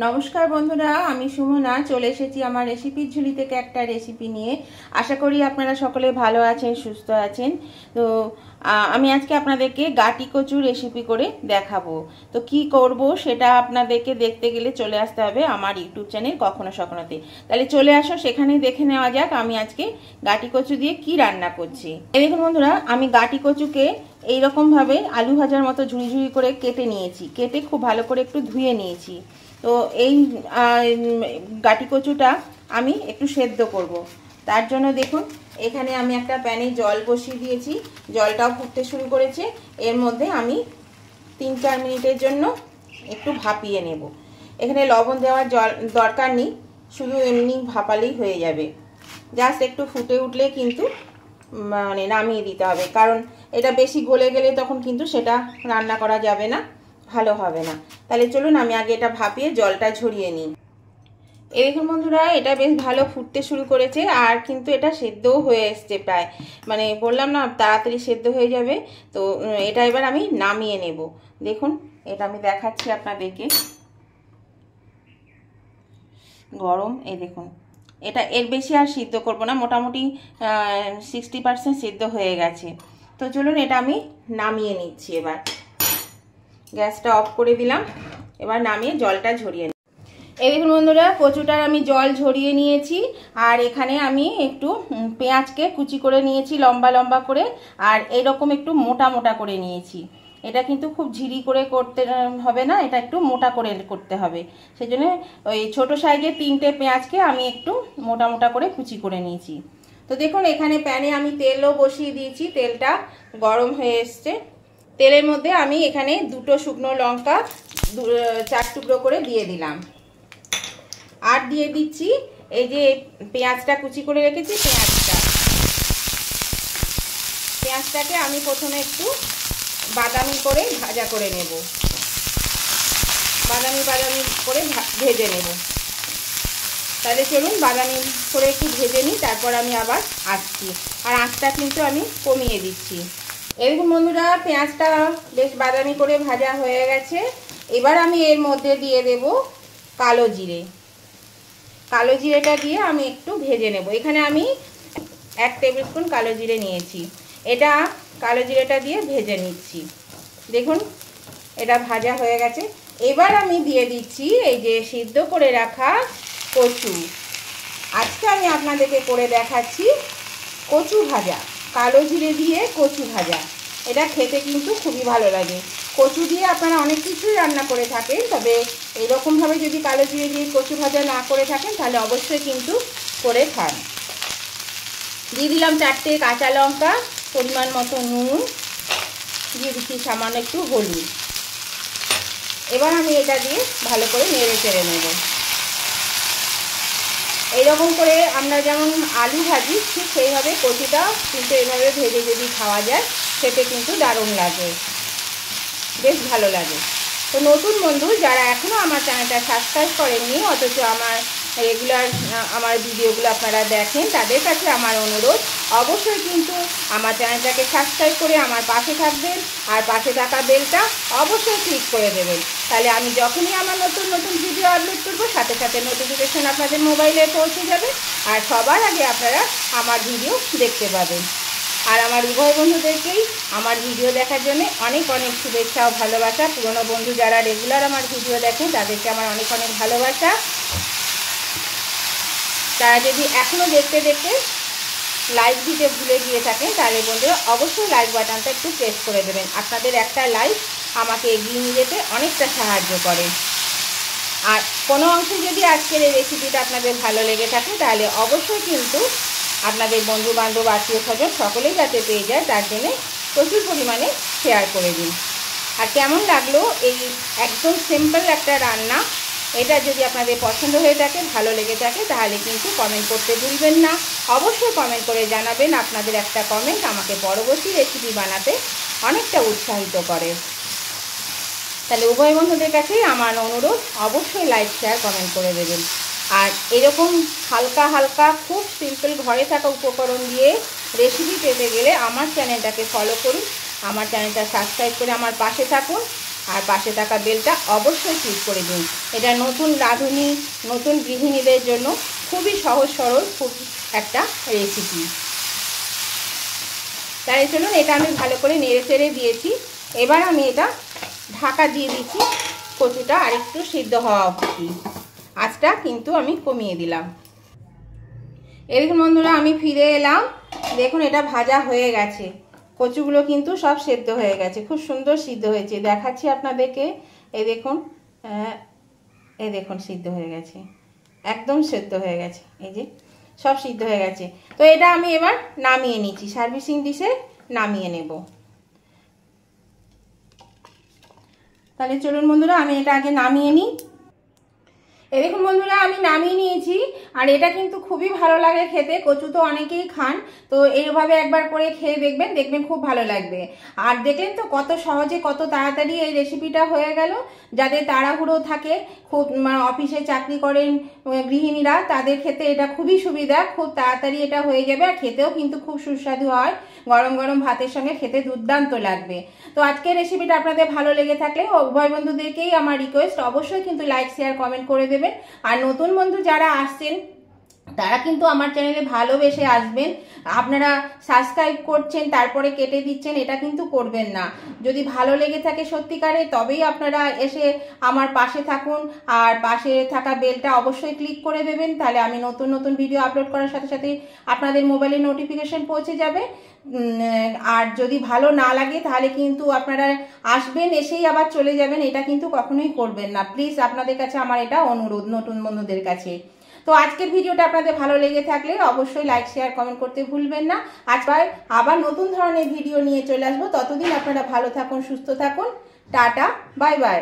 নমস্কার বন্ধুরা, আমি সুমনা চলে এসেছি আমার রেসিপির ঝুলি থেকে একটা রেসিপি নিয়ে। আশা করি আপনারা সকলে ভালো আছেন, সুস্থ আছেন। তো আমি আজকে আপনাদেরকে গাটি কচু রেসিপি করে দেখাবো। তো কি করব সেটা আপনাদেরকে দেখতে গেলে চলে আসতে হবে আমার ইউটিউব চ্যানেল কখনো সখনোতে। তাহলে চলে আসো, সেখানেই দেখে নেওয়া যাক আমি আজকে গাটি কচু দিয়ে কি রান্না করছি। এই দেখুন বন্ধুরা, আমি গাটি কচুকে এইরকম ভাবে আলু ভাজার মতো ঝুড়ি ঝুড়ি করে কেটে নিয়েছি। কেটে খুব ভালো করে একটু ধুয়ে নিয়েছি। তো এই গাটি কচুটা আমি একটু সেদ্ধ করব। তার জন্য দেখুন এখানে আমি একটা প্যানে জল বসিয়ে দিয়েছি। জলটাও ফুটতে শুরু করেছে। এর মধ্যে আমি 3-4 মিনিটের জন্য একটু ভাপিয়ে নেব। এখানে লবণ দেওয়ার দরকার নেই, শুধু এমনি ভাপালেই হয়ে যাবে। জাস্ট একটু ফুটে উঠলে কিন্তু মানে নামিয়ে দিতে হবে, কারণ এটা বেশি গলে গেলে তখন কিন্তু সেটা রান্না করা যাবে না, ভালো হবে না। তাহলে চলুন আমি আগে এটা ভাপিয়ে জলটা ঝরিয়ে নিই। এই দেখুন বন্ধুরা, এটা বেশ ভালো ফুটতে শুরু করেছে আর কিন্তু এটা সেদ্ধও হয়ে এসছে প্রায়, মানে বললাম না তাড়াতাড়ি সেদ্ধ হয়ে যাবে। তো এটা এবার আমি নামিয়ে নেব। দেখুন এটা আমি দেখাচ্ছি আপনাদেরকে, গরম। এই দেখুন এটা এর বেশি আর সিদ্ধ করব না, মোটামুটি 60% সিদ্ধ হয়ে গেছে। তো চলুন এটা আমি নামিয়ে নিচ্ছি। এবার গ্যাসটা অফ করে দিলাম, এবার নামিয়ে জলটা ঝরিয়ে নিই। এই দেখুন বন্ধুরা, কচুটার আমি জল ঝরিয়ে নিয়েছি। আর এখানে আমি একটু পেঁয়াজকে কুচি করে নিয়েছি লম্বা লম্বা করে, আর এইরকম একটু মোটা মোটা করে নিয়েছি। এটা কিন্তু খুব ঝিরি করে করতে হবে না, এটা একটু মোটা করে করতে হবে। সেজন্য ওই ছোট সাইজের 3টে পেঁয়াজকে আমি একটু মোটা মোটা করে কুচি করে নিয়েছি। তো দেখুন এখানে প্যানে আমি তেলও বসিয়ে দিয়েছি, তেলটা গরম হয়ে এসছে। তেলের মধ্যে আমি এখানে 2টো শুকনো লঙ্কা 4 টুকরো করে দিয়ে দিলাম। আর দিয়ে দিচ্ছি এই যে পেঁয়াজটা কুচি করে রেখেছি, পেঁয়াজটাকে আমি প্রথমে একটু বাদামি করে ভাজা করে নেব, বাদামি করে ভেজে নেব। তাহলে চলুন বাদামি করে একটু ভেজে নিই, তারপর আমি আবার আসছি। আর আঁচটা কিন্তু আমি কমিয়ে দিচ্ছি। এরকম বন্ধুরা, পেঁয়াজটা বেশ বাদামি করে ভাজা হয়ে গেছে। এবার আমি এর মধ্যে দিয়ে দেব কালো জিরে। কালো জিরেটা দিয়ে আমি একটু ভেজে নেব। এখানে আমি 1 টেবিল স্পুন কালো জিরে নিয়েছি। এটা কালো জিরেটা দিয়ে ভেজে নিচ্ছি। দেখুন এটা ভাজা হয়ে গেছে। এবার আমি দিয়ে দিচ্ছি এই যে সিদ্ধ করে রাখা কচু। আজকে আমি আপনাদেরকে করে দেখাচ্ছি কচু ভাজা, কালো জিরে দিয়ে কচু ভাজা। এটা খেতে কিন্তু খুবই ভালো লাগে। কচু দিয়ে আপনারা অনেক কিছুই রান্না করে থাকেন, তবে এইরকমভাবে যদি কালো জিরে দিয়ে কচু ভাজা না করে থাকেন তাহলে অবশ্যই কিন্তু করে খান। দিয়ে দিলাম 4টে কাঁচা লঙ্কা, পরিমাণ মতো নুন, দিয়ে দিচ্ছি সামান্য একটু হলুদ। এবার আমি এটা দিয়ে ভালো করে নেড়ে চেড়ে নেব। এইরকম করে আমরা যেমন আলু ভাজি ঠিক সেইভাবে কচুটা কিন্তু এইভাবে ভেজে যদি খাওয়া যায় খেতে কিন্তু দারুণ লাগে, বেশ ভালো লাগে। তো নতুন বন্ধু যারা এখনও আমার চ্যানেলটা সাবস্ক্রাইব করেননি অথচ আমার রেগুলার আমার ভিডিওগুলো আপনারা দেখেন, তাদের কাছে আমার অনুরোধ অবশ্যই কিন্তু আমার চ্যানেলটাকে সাবস্ক্রাইব করে আমার পাশে থাকবেন, আর পাশে থাকা বেলটা অবশ্যই ক্লিক করে দেবেন। তাহলে আমি যখনই আমার নতুন নতুন ভিডিও আপলোড করবো সাথে সাথে নোটিফিকেশন আপনাদের মোবাইলে পৌঁছে যাবে, আর সবার আগে আপনারা আমার ভিডিও দেখতে পাবেন। আর আমার উভয় বন্ধুদেরকেই আমার ভিডিও দেখার জন্য অনেক অনেক শুভেচ্ছা ও ভালোবাসা। পুরনো বন্ধু যারা রেগুলার আমার ভিডিও দেখেন তাদেরকে আমার অনেক অনেক ভালোবাসা। তারা যদি এখনও দেখতে দেখতে লাইক দিতে ভুলে গিয়ে থাকেন তাহলে বন্ধুরা অবশ্যই লাইক বাটনটা একটু প্রেস করে দেবেন। আপনাদের একটা লাইক আমাকে এগিয়ে নিয়ে যেতে অনেকটা সাহায্য করে। আর কোনো অংশে যদি আজকের এই রেসিপিটা আপনাদের ভালো লেগে থাকে তাহলে অবশ্যই কিন্তু আপনাদের বন্ধু বান্ধব আত্মীয় স্বজন সকলেই যাতে পেয়ে যায় তার জন্যে প্রচুর পরিমাণে শেয়ার করে দিন। আর কেমন লাগলো এই একদম সিম্পল একটা রান্না, এটা যদি আপনাদের পছন্দ হয়ে থাকে, ভালো লেগে থাকে, তাহলে কিন্তু কমেন্ট করতে ভুলবেন না। অবশ্যই কমেন্ট করে জানাবেন। আপনাদের একটা কমেন্ট আমাকে পরবর্তী রেসিপি বানাতে অনেকটা উৎসাহিত করে। তাহলে উভয় বন্ধুদের কাছেই আমার অনুরোধ অবশ্যই লাইক শেয়ার কমেন্ট করে দেবেন। আর এরকম হালকা হালকা খুব সিম্পল ঘরে থাকা উপকরণ দিয়ে রেসিপি পেতে গেলে আমার চ্যানেলটাকে ফলো করুন, আমার চ্যানেলটা সাবস্ক্রাইব করে আমার পাশে থাকুন। আর পাশে থাকা বেলটা অবশ্যই ক্লিক করে দিন। এটা নতুন রাঁধুনি, নতুন গৃহিণীদের জন্য খুবই সহজ সরল খুব একটা রেসিপি। তাই চলুন, এটা আমি ভালো করে নেড়ে চেড়ে দিয়েছি। এবার আমি এটা ঢাকা দিয়ে দিচ্ছি কচুটা আরেকটু সিদ্ধ হওয়া অবধি। আঁচটা কিন্তু আমি কমিয়ে দিলাম। এই দেখুন বন্ধুরা, আমি ফিরে এলাম। দেখুন এটা ভাজা হয়ে গেছে, কচুগুলো কিন্তু সব সেদ্ধ হয়ে গেছে, খুব সুন্দর সিদ্ধ হয়েছে। দেখাচ্ছি আপনাদেরকে, এই দেখুন, এই দেখুন সিদ্ধ হয়ে গেছে, একদম সেদ্ধ হয়ে গেছে, এই যে সব সিদ্ধ হয়ে গেছে। তো এটা আমি এবার নামিয়ে নিচ্ছি, সার্ভিসিং ডিশে নামিয়ে নেব। তাহলে চলুন বন্ধুরা, আমি এটা আগে নামিয়ে নিই। এই দেখুন বন্ধুরা, আমি নামিয়ে নিয়েছি। আর এটা কিন্তু খুবই ভালো লাগে খেতে, কচু তো অনেকেই খান, তো এইভাবে একবার করে খেয়ে দেখবেন, দেখবেন খুব ভালো লাগবে। আর দেখলেন তো কত সহজে কত তাড়াতাড়ি এই রেসিপিটা হয়ে গেল। যাদের তাড়াহুড়ো থাকে, খুব অফিসে চাকরি করেন গৃহিণীরা, তাদের খেতে এটা খুবই সুবিধা, খুব তাড়াতাড়ি এটা হয়ে যাবে। আর খেতেও কিন্তু খুব সুস্বাদু হয়, গরম গরম ভাতের সঙ্গে খেতে দুর্দান্ত লাগবে। তো আজকের রেসিপিটা আপনাদের ভালো লেগে থাকলে উভয় বন্ধুদেরকেই আমার রিকোয়েস্ট, অবশ্যই কিন্তু লাইক শেয়ার কমেন্ট করে দেবেন। আর নতুন বন্ধু যারা আসছেন তারা কিন্তু আমার চ্যানেলে ভালোবেসে আসবেন। আপনারা সাবস্ক্রাইব করছেন তারপরে কেটে দিচ্ছেন, এটা কিন্তু করবেন না। যদি ভালো লেগে থাকে সত্যিকারে, তবেই আপনারা এসে আমার পাশে থাকুন। আর পাশে থাকা বেলটা অবশ্যই ক্লিক করে দেবেন, তাহলে আমি নতুন নতুন ভিডিও আপলোড করার সাথে সাথে আপনাদের মোবাইলে নোটিফিকেশন পৌঁছে যাবে। আর যদি ভালো না লাগে তাহলে কিন্তু আপনারা আসবেন, এসেই আবার চলে যাবেন, এটা কিন্তু কখনোই করবেন না। প্লিজ আপনাদের কাছে আমার এটা অনুরোধ, নতুন বন্ধুদের কাছে। তো আজকের ভিডিওটা আপনাদের ভালো লেগে থাকলে অবশ্যই লাইক শেয়ার কমেন্ট করতে ভুলবেন না। আবার নতুন ধরনের ভিডিও নিয়ে চলে আসবো। ততদিন আপনারা ভালো থাকুন, সুস্থ থাকুন। Tata, bye bye.